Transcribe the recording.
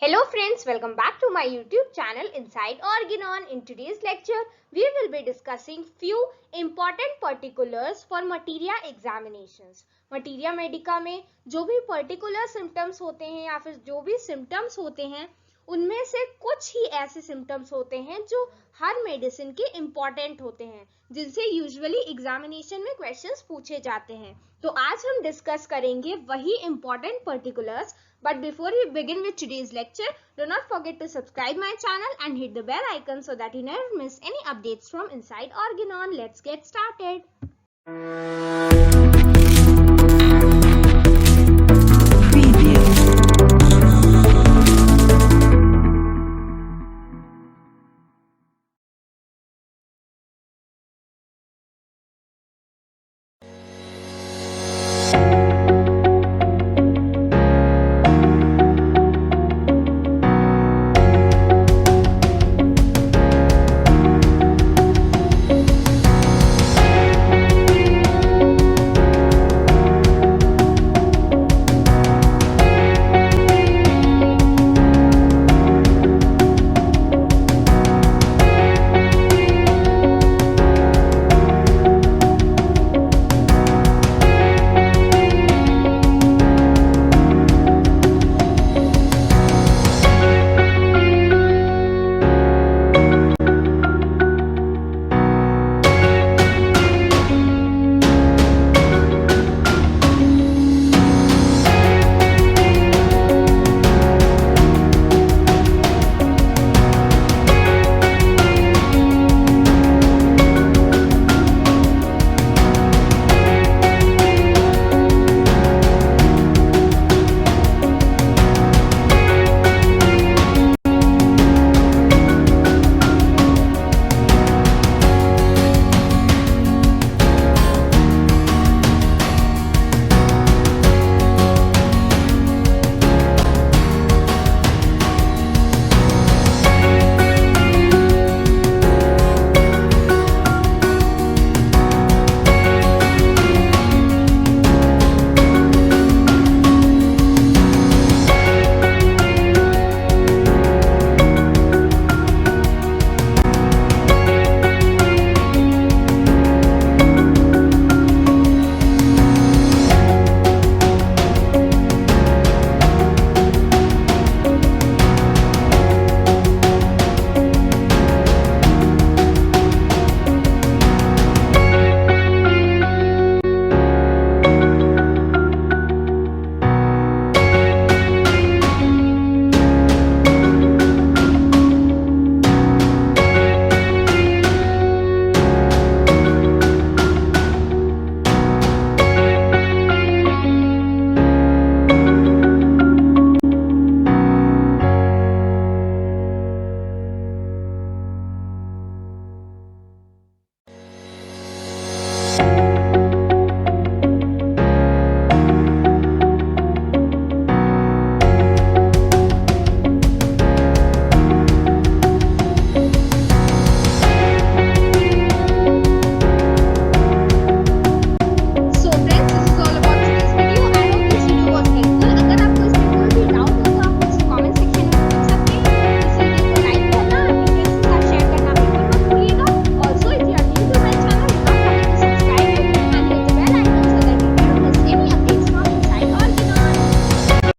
Hello friends, welcome back to my YouTube channel Inside Organon. In today's lecture, we will be discussing few important particulars for Materia examinations. Materia Medica में जो भी particular symptoms होते हैं या फिर जो भी symptoms होते हैं उनमें से कुछ ही ऐसे symptoms होते हैं जो हर medicine के important होते हैं जिनसे usually examination में questions पूछे जाते हैं. तो आज हम discuss करेंगे वही important particulars. But before we begin with today's lecture, do not forget to subscribe my channel and hit the bell icon so that you never miss any updates from Inside Organon. Let's get started.